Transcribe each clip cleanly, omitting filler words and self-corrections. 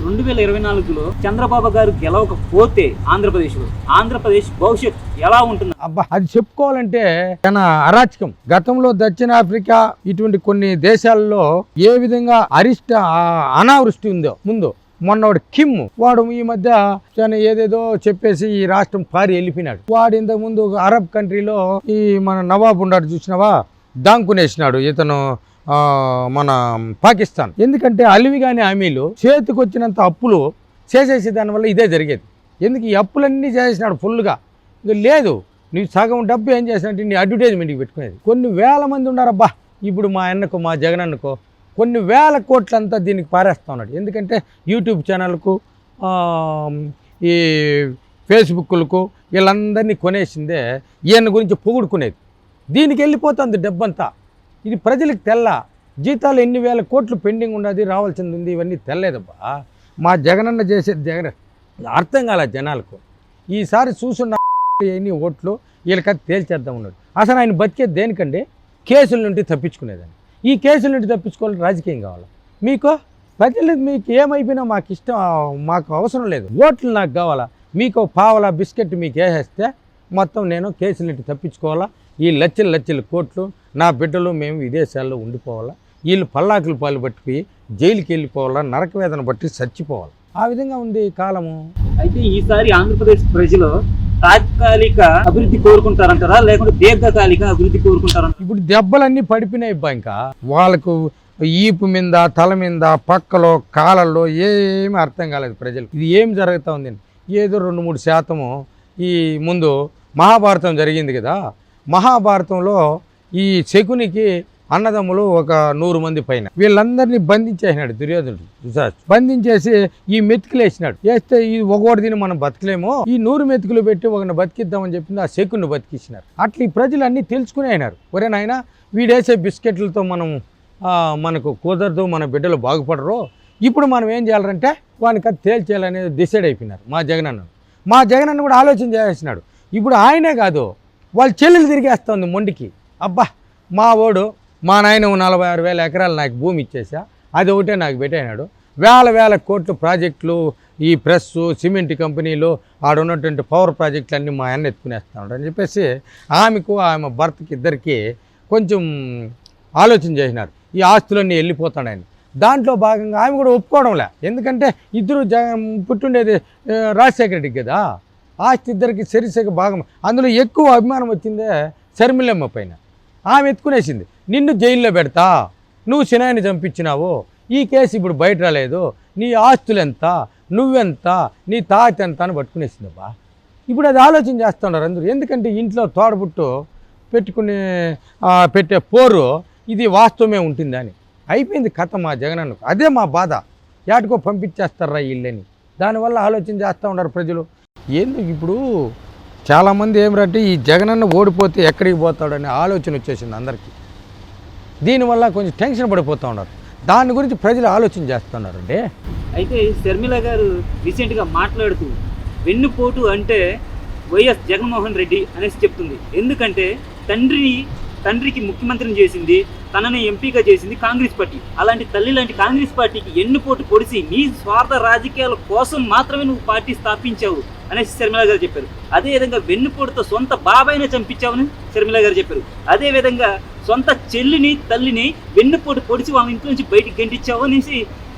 2024లో చంద్రబాబు గారు గెలవకపోతే ఆంధ్రప్రదేశ్ భవిష్యత్ ఎలా ఉంటుంది? అబ్బా, అది చెప్పుకోవాలంటే చాలా అరాచకం. గతంలో దక్షిణాఫ్రికా ఇటువంటి కొన్ని దేశాల్లో ఏ విధంగా అనావృష్టి ఉందో ముందు మొన్నవాడు కిమ్ వాడు ఈ మధ్య ఏదేదో చెప్పేసి ఈ రాష్ట్రం పారి వెళ్ళిపోయినాడు. వాడు ఇంతకు ముందు అరబ్ కంట్రీలో ఈ మన నవాబ్ ఉన్నాడు చూసినావా, దాంకునేసినాడు ఇతను మన పాకిస్తాన్. ఎందుకంటే అలివిగాని హామీలు చేతికి వచ్చినంత అప్పులు చేసేసి దానివల్ల ఇదే జరిగేది. ఎందుకు ఈ అప్పులన్నీ చేసినాడు ఫుల్గా. ఇంకా లేదు, నీ సగం డబ్బు ఏం చేసినట్టు నీ అడ్వర్టైజ్మెంట్కి పెట్టుకునేది. కొన్ని వేల మంది ఉన్నారబ్బా. ఇప్పుడు మా అన్నకో మా జగన్ అన్నకో కొన్ని వేల కోట్లంతా దీనికి పారేస్తూ ఉన్నాడు. ఎందుకంటే యూట్యూబ్ ఛానల్కు ఈ ఫేస్బుక్లకు వీళ్ళందరినీ కొనేసిందే ఈయన గురించి పొగుడుకునేది. దీనికి వెళ్ళిపోతుంది డబ్బంతా. ఇది ప్రజలకు తెల్ల. జీతాలు ఎన్ని వేల కోట్లు పెండింగ్ ఉన్నది, రావాల్సింది ఉంది, ఇవన్నీ తెల్లేదబ్బా. మా జగనన్న చేసేది జగన్ అర్థం కాలే జనాలకు. ఈసారి చూసున్న ఎన్ని ఓట్లు వీళ్ళకి తేల్చేద్దాం ఉన్నాడు. అసలు ఆయన బతికేది దేనికండి? కేసుల నుండి తప్పించుకునేదాన్ని. ఈ కేసుల నుండి తప్పించుకోవాలి రాజకీయం కావాలి. మీకు ప్రజలకు మీకు ఏమైపోయినా మాకు ఇష్టం, మాకు అవసరం లేదు. ఓట్లు నాకు కావాలా. మీకు పావలా బిస్కెట్ మీకు వేసేస్తే మొత్తం నేను కేసుల నుండి తప్పించుకోవాలా. ఈ లక్షల కోట్లు నా బిడ్డలు మేము విదేశాల్లో ఉండిపోవాలా. వీళ్ళు పల్లాకులు పాలు పట్టిపోయి జైలుకి వెళ్ళిపోవాలా, నరకవేదన బట్టి చచ్చిపోవాలి. ఆ విధంగా ఉంది కాలము. అయితే ఈసారి ఆంధ్రప్రదేశ్ ప్రజలు తాత్కాలిక అభివృద్ధి కోరుకుంటారంటారా, లేకుంటే దీర్ఘకాలిక అభివృద్ధి కోరుకుంటారంట? ఇప్పుడు దెబ్బలన్నీ పడిపోయినాయి ఇబ్బా. ఇంకా వాళ్ళకు ఈపు మీద, తల మీద, పక్కలో, కాళ్ళల్లో ఏమీ అర్థం కాలేదు ప్రజలు. ఇది ఏం జరుగుతూ ఉంది? ఏదో 2-3% ఈ ముందు మహాభారతం జరిగింది కదా. మహాభారతంలో ఈ శకునికి అన్నదమ్ములు ఒక 100 మంది పైన వీళ్ళందరినీ బంధించేసినాడు దుర్యోధనుడు. బంధించేసి ఈ మెతుకులు వేసినాడు. వేస్తే ఈ ఒకటి తిని మనం బతకలేమో, ఈ 100 మెతుకులు పెట్టి ఒకరిని బతికిద్దామని చెప్పింది. ఆ శకుని బతికిచ్చినారు. అట్లా ఈ ప్రజలు అన్నీ తెలుసుకునే అయినారు. ఒరే నాయన, వీడేసే బిస్కెట్లతో మనకు కుదరదు, మన బిడ్డలు బాగుపడరు. ఇప్పుడు మనం ఏం చేయాలంటే వానికి అది తేల్చేయాలనేది డిసైడ్ అయిపోయినారు మా జగనన్న కూడా ఆలోచన చేసినాడు. ఇప్పుడు ఆయనే కాదు, వాళ్ళ చెల్లెలు తిరిగేస్తుంది మొండికి. అబ్బా, మా ఓడు మా నాయన 46,000 ఎకరాలు నాకు భూమి ఇచ్చేసా, అది ఒకటే నాకు పెట్టేనాడు. వేల కోట్లు ప్రాజెక్టులు, ఈ ప్రెస్, సిమెంట్ కంపెనీలు, ఆడున్నటువంటి పవర్ ప్రాజెక్టులు అన్నీ మా ఆయన ఎత్తుకునేస్తున్నాడు అని చెప్పేసి ఆమెకు ఆమె భర్తకి ఇద్దరికి కొంచెం ఆలోచన చేసినారు. ఈ ఆస్తులన్నీ వెళ్ళిపోతాడని. దాంట్లో భాగంగా ఆమె కూడా ఒప్పుకోవడంలే. ఎందుకంటే ఇద్దరు పుట్టుండేది రాజశేఖర రెడ్డికి కదా. ఆస్తి ఇద్దరికి సరిసగ భాగం. అందులో ఎక్కువ అభిమానం వచ్చిందే శర్మిలమ్మ పైన. ఆమె ఎత్తుకునేసింది. నిన్ను జైల్లో పెడతా, నువ్వు సినాయిని చంపించినావు, ఈ కేసు ఇప్పుడు బయట రాలేదు, నీ ఆస్తులు ఎంత, నువ్వెంత, నీ తాత ఎంత అని పట్టుకునేసిందబ్బా. ఇప్పుడు అది ఆలోచన చేస్తున్నారు అందరూ. ఎందుకంటే ఇంట్లో తోడబుట్టు పెట్టే పోరు ఇది వాస్తవమే ఉంటుందని అయిపోయింది కథ మా జగనన్నకు. అదే మా బాధ. ఏటకో పంపించేస్తారా వీళ్ళని. దానివల్ల ఆలోచన చేస్తూ ఉన్నారు ప్రజలు. ఎందుకు ఇప్పుడు చాలామంది ఏమిటంటే ఈ జగనన్న ఓడిపోతే ఎక్కడికి పోతాడనే ఆలోచన వచ్చేసింది అందరికీ. దీనివల్ల కొంచెం టెన్షన్ పడిపోతూ ఉన్నారు. దాని గురించి ప్రజలు ఆలోచన చేస్తున్నారండి. అయితే శర్మిల గారు రీసెంట్గా మాట్లాడుతూ వెన్నుపోటు అంటే వైఎస్ జగన్మోహన్ రెడ్డి అనేసి చెప్తుంది. ఎందుకంటే తండ్రికి ముఖ్యమంత్రిని చేసింది, తనని ఎంపీగా చేసింది కాంగ్రెస్ పార్టీ. అలాంటి తల్లి లాంటి కాంగ్రెస్ పార్టీకి ఎన్నుపోటు పొడిచి నీ స్వార్థ రాజకీయాల కోసం మాత్రమే నువ్వు పార్టీ స్థాపించావు అనేసి శర్మిల గారు చెప్పారు. అదేవిధంగా వెన్నుపోటుతో సొంత బాబాయినే చంపించావని శర్మిల గారు చెప్పారు. అదేవిధంగా సొంత చెల్లిని, తల్లిని వెన్నుపోటు పొడిచి ఆమె ఇంట్లో నుంచి బయటికి గెంటించావు అనేసి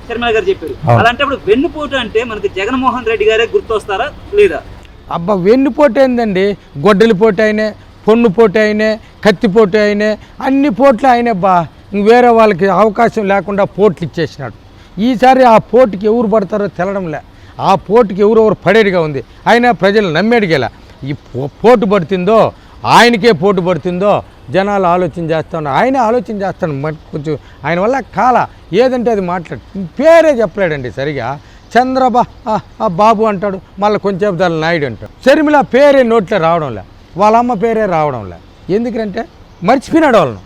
శర్మిల గారు చెప్పారు. అలాంటప్పుడు వెన్నుపోటు అంటే మనకి జగన్మోహన్ రెడ్డి గారే గుర్తొస్తారా లేదా? అబ్బా, వెన్నుపోటు ఏందండి? గొడ్డలి పోటు అయినే, పొన్ను పోటు అయినే, కత్తిపోటు అయినే, అన్ని పోట్లు అయినబ్బా. వేరే వాళ్ళకి అవకాశం లేకుండా పోట్లు ఇచ్చేసినాడు. ఈసారి ఆ పోటుకి ఎవరు పడతారో తెలడంలే. ఆ పోటుకి ఎవరెవరు పడేడిగా ఉంది. అయినా ప్రజలు నమ్మేడిగేలా. ఈ పోటు పడుతుందో, ఆయనకే పోటు పడుతుందో జనాలు ఆలోచన చేస్తాను. ఆయన ఆలోచన చేస్తాను. కొంచెం ఆయన వల్ల కాల ఏదంటే అది మాట్లాడు. పేరే చెప్పలేడండి సరిగా. బాబు అంటాడు, మళ్ళీ కొంచెం దాని నాయుడు అంటాడు. శర్మిల పేరే నోట్లో రావడంలే, వాళ్ళ అమ్మ పేరే రావడంలే. ఎందుకంటే మర్చిపోయినాడు వాళ్ళను.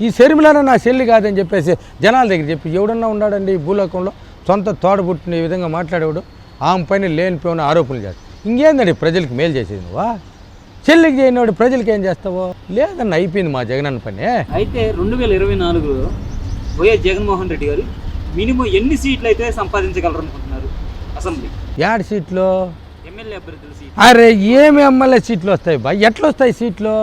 ఈ శర్మిలన నా చెల్లి కాదని చెప్పేసి జనాల దగ్గర చెప్పి ఎవడన్నా ఉన్నాడండి ఈ భూలోకంలో సొంత తోడబుట్టిన ఈ విధంగా మాట్లాడేవాడు? ఆమె పైన లేనిపోయిన ఆరోపణలు చేస్తాడు. ఇంకేందండి ప్రజలకు మేలు చేసేది నువ్వా? చెల్లికి చేయనోడు ప్రజలకి ఏం చేస్తావో? లేదన్న అయిపోయింది మా జగనన్న పని. అయితే 2024లో వైఎస్ జగన్మోహన్ రెడ్డి గారు మినిమం ఎన్ని సీట్లు అయితే సంపాదించగలరు అనుకుంటున్నారు? అసెంబ్లీ యాడ్ సీట్లు ఎమ్మెల్యే అభ్యర్థుల సీట్. అరే ఏమి ఎమ్మెల్యే సీట్లు వస్తాయి బా, ఎట్లా వస్తాయి సీట్లు?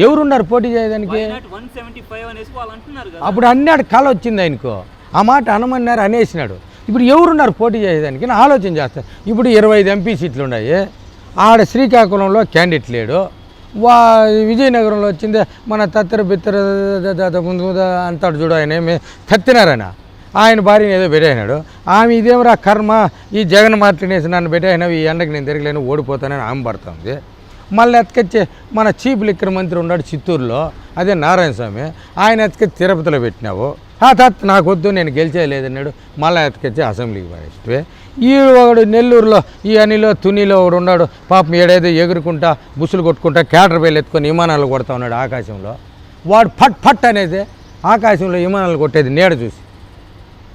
ఎవరున్నారు పోటీ చేయడానికి? 175 అనేసి వాళ్ళు అంటున్నారు కదా. అప్పుడు అన్నాడు కళ వచ్చింది ఆయనకు, ఆ మాట అనమన్నారు అనేసినాడు. ఇప్పుడు ఎవరున్నారు పోటీ చేసేదానికి నేను ఆలోచన చేస్తాను. ఇప్పుడు 25 ఎంపీ సీట్లు ఉన్నాయి. ఆడ శ్రీకాకుళంలో క్యాండిడేట్ లేడు. విజయనగరంలో వచ్చింది మన తత్తర బిత్తర ముందు అంటాడు చూడు, ఆయన ఏమి తత్తినారన ఆయన భార్యని ఏదో పెట్టేసినాడు. ఆమె ఇదేమరా కర్మ, ఈ జగన్ మాట్లాడేసి నన్ను పెట్టేసినావు, ఈ ఎండకి నేను తిరగలేను ఓడిపోతానని ఆమె పడుతుంది. మళ్ళీ ఎత్తుకొచ్చి మన చీఫ్ లిక్కర్ మంత్రి ఉన్నాడు చిత్తూరులో, అదే నారాయణ స్వామి, ఆయన ఎత్తుకొచ్చి తిరుపతిలో పెట్టినావు. నాకు వద్దు నేను గెలిచేయలేదన్నాడు. మళ్ళీ ఎత్తుకొచ్చి అసెంబ్లీకి పడేస్తే ఈ ఒకడు నెల్లూరులో ఈ అనిలో తునిలో ఒకడు ఉన్నాడు పాపం, ఏడేదో ఎగురుకుంటా బుసులు కొట్టుకుంటా క్యాటర్ బయలు ఎత్తుకొని విమానాలు కొడతా ఉన్నాడు ఆకాశంలో. వాడు ఫట్ ఫట్ అనేది ఆకాశంలో విమానాలు కొట్టేది నీడ చూసి.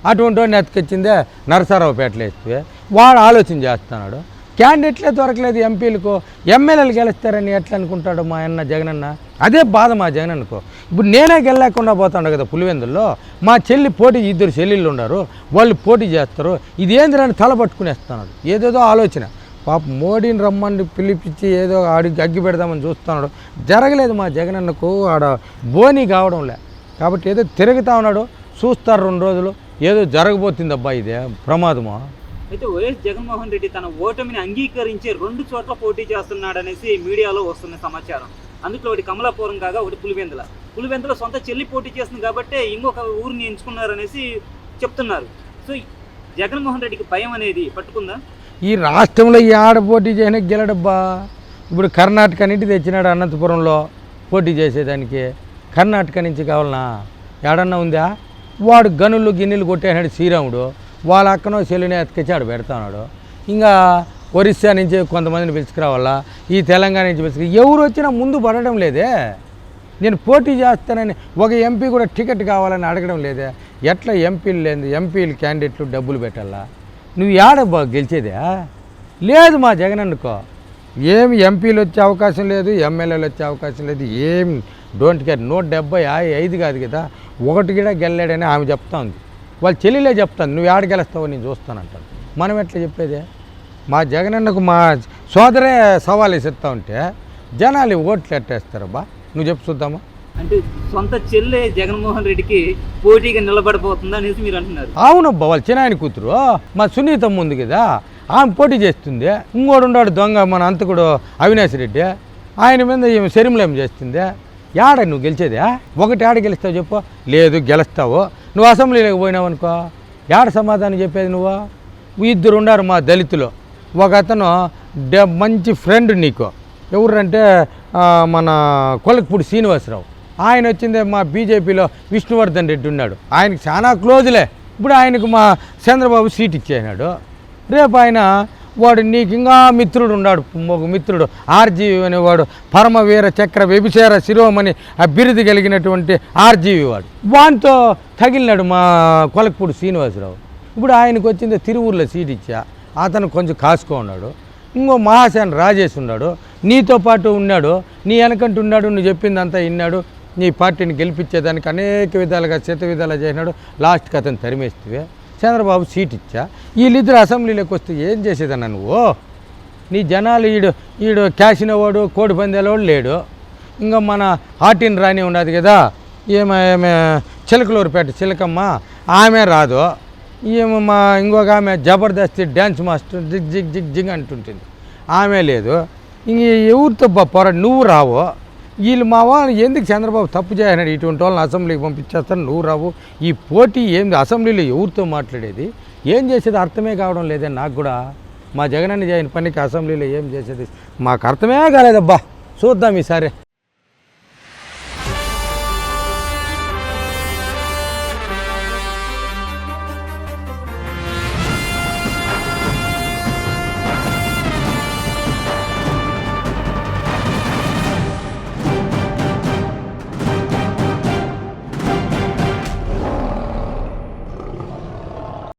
అటువంటి వాడిని ఎత్తుకొచ్చిందే నరసరావుపేటలో వేస్తే వాడు ఆలోచన చేస్తున్నాడు. క్యాండిడేట్లే దొరకలేదు ఎంపీలకు, ఎమ్మెల్యేలు గెలుస్తారని ఎట్లా అనుకుంటాడు మా అన్న జగనన్న? అదే బాధ మా జగనన్నకు. ఇప్పుడు నేనే గెలలేకుండా పోతాడు కదా పులివెందుల్లో, మా చెల్లి పోటీ, 2 చెల్లెళ్ళు ఉన్నారు, వాళ్ళు పోటీ చేస్తారు. ఇది ఏందిరని తల పట్టుకునేస్తున్నాడు, ఏదేదో ఆలోచన. పాప మోడీని రమ్మని పిలిపించి ఏదో ఆడికి అగ్గి పెడదామని చూస్తున్నాడు. జరగలేదు మా జగనన్నకు, ఆడ బోనీ కావడంలే. కాబట్టి ఏదో తిరుగుతా ఉన్నాడు, చూస్తారు 2 రోజులు, ఏదో జరగబోతుంది అబ్బా, ఇదే ప్రమాదమా. అయితే వైఎస్ జగన్మోహన్ రెడ్డి తన ఓటమిని అంగీకరించి 2 చోట్ల పోటీ చేస్తున్నాడనేసి మీడియాలో వస్తున్న సమాచారం. అందులో ఒకటి కమలాపురం కాగా ఒకటి పులివెందుల సొంత చెల్లి పోటీ చేస్తుంది కాబట్టి ఇంకొక ఊరిని ఎంచుకున్నారనేసి చెప్తున్నారు. సో జగన్మోహన్ రెడ్డికి భయం అనేది పట్టుకుందా? ఈ రాష్ట్రంలో ఈ ఆడ పోటీ చేయడానికి గెలడబ్బా. ఇప్పుడు కర్ణాటక నుంచి తెచ్చినాడు అనంతపురంలో పోటీ చేసేదానికి. కర్ణాటక నుంచి కావాలన్నా ఏడన్నా ఉందా? వాడు గనులు గిన్నెలు కొట్టేసినాడు శ్రీరాముడు, వాళ్ళ అక్కనో చెల్లిని ఎత్తుకొచ్చి ఆడు పెడతాడు. ఇంకా ఒరిస్సా నుంచి కొంతమందిని పిలుచుకురావాలా, ఈ తెలంగాణ నుంచి పిలుచుకు ఎవరు వచ్చినా ముందు పడడం లేదే. నేను పోటీ చేస్తానని ఒక ఎంపీ కూడా టికెట్ కావాలని అడగడం లేదే. ఎట్లా ఎంపీలు లేదు, ఎంపీలు క్యాండిడేట్లు డబ్బులు పెట్టాలా? నువ్వు ఏడబ్బా గెలిచేదే? లేదు మా జగనన్నకో ఏమి ఎంపీలు వచ్చే అవకాశం లేదు, ఎమ్మెల్యేలు వచ్చే అవకాశం లేదు, ఏం డోంట్ కేర్. 175 కాదు కదా, ఒకటి కూడా గెలలేడని ఆమె చెప్తా ఉంది. వాళ్ళ చెల్లిలే చెప్తాను, నువ్వు ఏడ గెలుస్తావో నేను చూస్తానంటాను. మనం ఎట్లా చెప్పేదే? మా జగనన్నకు మా సోదరే సవాల్ ఇస్తా ఉంటే జనాలు ఓట్లు ఎట్టేస్తారబ్బా, నువ్వు చెప్పు చూద్దామా. అంటే సొంత చెల్లె జగన్మోహన్ రెడ్డికి పోటీగా నిలబడిపోతుంది అనేసి మీరు అంటున్నారు. అవునబ్బా, వాళ్ళ చిన్నాయన కూతురు మా సునీతమ్మ ఉంది కదా, ఆమె పోటీ చేస్తుంది. ఇంకోడు ఉన్నాడు దొంగ మన అంతకుడు అవినాష్ రెడ్డి, ఆయన మీద ఈమె శరీరం చేస్తుంది. ఏడ నువ్వు గెలిచేదే? ఒకటి ఏడ గెలుస్తావు చెప్పు? లేదు గెలుస్తావు. నువ్వు అసెంబ్లీలోకి పోయినావు అనుకో, ఏడ సమాధానం చెప్పేది నువ్వు? 2 ఉన్నారు మా దళితులు. ఒక అతను మంచి ఫ్రెండ్ నీకు, ఎవరంటే మన కొలకపూడి శ్రీనివాసరావు. ఆయన వచ్చిందే మా బీజేపీలో విష్ణువర్ధన్ రెడ్డి ఉన్నాడు, ఆయనకి చాలా క్లోజ్లే. ఇప్పుడు ఆయనకు మా చంద్రబాబు సీట్ ఇచ్చేసినాడు. రేపు ఆయన వాడు నీకు ఇంకా మిత్రుడు ఉన్నాడు, ఒక మిత్రుడు ఆర్జీవి అనేవాడు, పరమవీర చక్ర వ్యభిచార శిరోమణి ఆ బిరుదు కలిగినటువంటి ఆర్జీవి వాడు. వానితో తగిలినాడు మా కొలకపూడి శ్రీనివాసరావు. ఇప్పుడు ఆయనకు వచ్చింది తిరువూరులో సీట్ ఇచ్చా, అతను కొంచెం కాసుకో ఉన్నాడు. ఇంకో మహాసేన రాజేష్ ఉన్నాడు, నీతో పాటు ఉన్నాడు, నీ వెనకంటూ ఉన్నాడు, నువ్వు చెప్పిందంతా విన్నాడు, నీ పార్టీని గెలిపించేదానికి అనేక విధాలుగా శత విధాలుగా చేసినాడు. లాస్ట్కి అతను తరిమేస్తే చంద్రబాబు సీట్ ఇచ్చా. వీళ్ళిద్దరు అసెంబ్లీలోకి వస్తే ఏం చేసేదన్నా నువ్వు? నీ జనాలు ఈడు క్యాసినోవాడు, కోడి పందేలవాడు లేడు. ఇంకా మన హాటిన్ రాణి ఉన్నది కదా, ఏమే చిలకలూరుపేట చిలకమ్మ, ఆమె రాదు. ఏమో మా ఇంకొక ఆమె జబర్దస్త్ డ్యాన్స్ మాస్టర్ జిగ్ జిగ్ జిగ్ జిగ్ అంటుంటుంది, ఆమె లేదు. ఇంక ఎవరితో పోరాడు, నువ్వు రావు. వీళ్ళు మా వాళ్ళు ఎందుకు చంద్రబాబు తప్పు చేయనాడు, ఇటువంటి వాళ్ళని అసెంబ్లీకి పంపించేస్తాను, నువ్వు రావు. ఈ పోటీ ఏంది, అసెంబ్లీలో ఎవరితో మాట్లాడేది, ఏం చేసేది అర్థమే కావడం లేదే నాకు కూడా. మా జగనన్న చేయని పనికి అసెంబ్లీలో ఏం చేసేది మాకు అర్థమే కాలేదబ్బా. చూద్దాం ఈసారి.